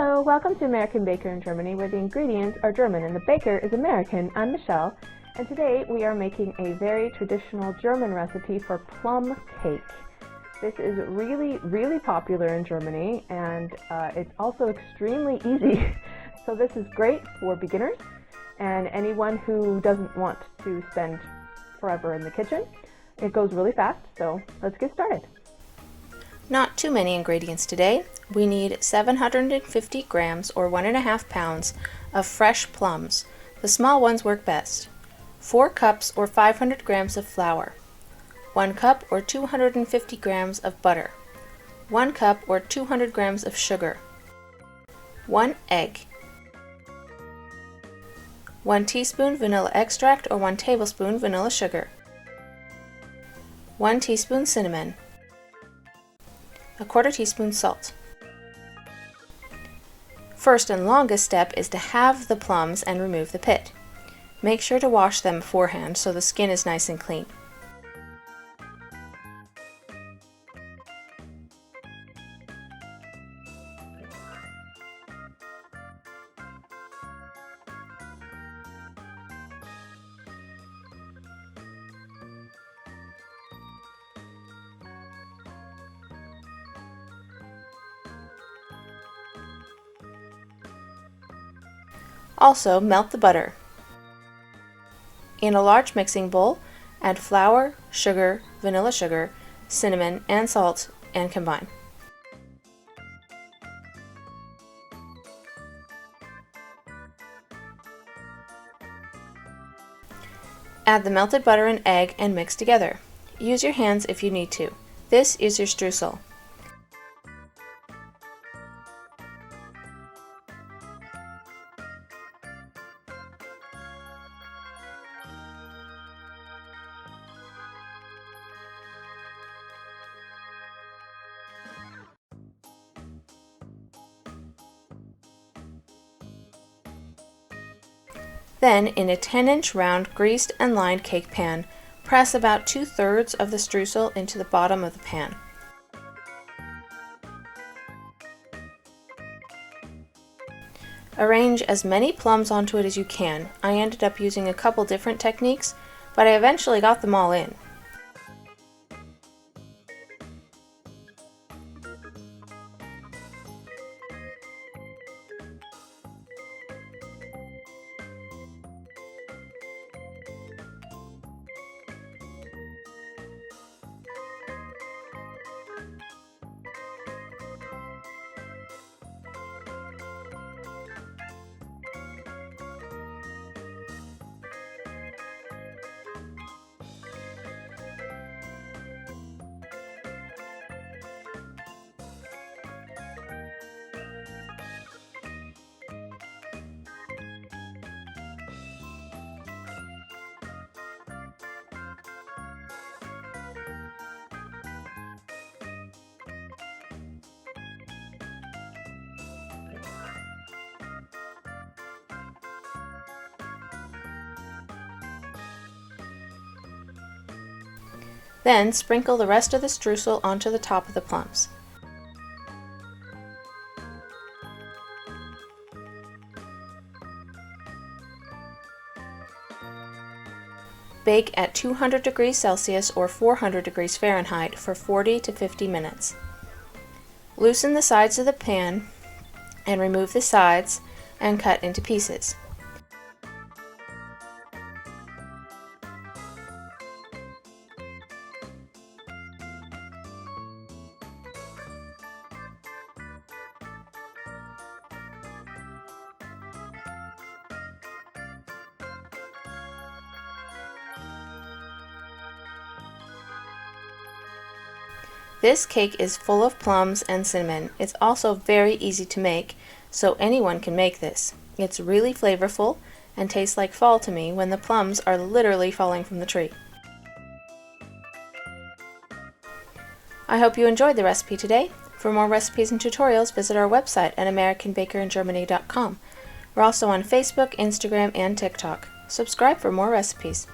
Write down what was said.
Hello, welcome to American Baker in Germany, where the ingredients are German and the baker is American. I'm Michelle, and today we are making a very traditional German recipe for plum cake. This is really popular in Germany, and it's also extremely easy. So this is great for beginners and anyone who doesn't want to spend forever in the kitchen. It goes really fast, so let's get started. Not too many ingredients today. We need 750 grams or 1.5 pounds of fresh plums. The small ones work best. 4 cups or 500 grams of flour. 1 cup or 250 grams of butter. 1 cup or 200 grams of sugar. 1 egg. 1 teaspoon vanilla extract or 1 tablespoon vanilla sugar. 1 teaspoon cinnamon. 1/4 teaspoon salt. First and longest step is to halve the plums and remove the pit. Make sure to wash them beforehand so the skin is nice and clean. Also, melt the butter. In a large mixing bowl, add flour, sugar, vanilla sugar, cinnamon, and salt, and combine. Add the melted butter and egg and mix together. Use your hands if you need to. This is your streusel. Then, in a 10-inch round greased and lined cake pan, press about 2/3 of the streusel into the bottom of the pan. Arrange as many plums onto it as you can. I ended up using a couple different techniques, but I eventually got them all in. Then sprinkle the rest of the streusel onto the top of the plums. Bake at 200 degrees Celsius or 400 degrees Fahrenheit for 40 to 50 minutes. Loosen the sides of the pan and remove the sides and cut into pieces. This cake is full of plums and cinnamon. It's also very easy to make, so anyone can make this. It's really flavorful and tastes like fall to me when the plums are literally falling from the tree. I hope you enjoyed the recipe today. For more recipes and tutorials, visit our website at AmericanBakerInGermany.com. We're also on Facebook, Instagram, and TikTok. Subscribe for more recipes.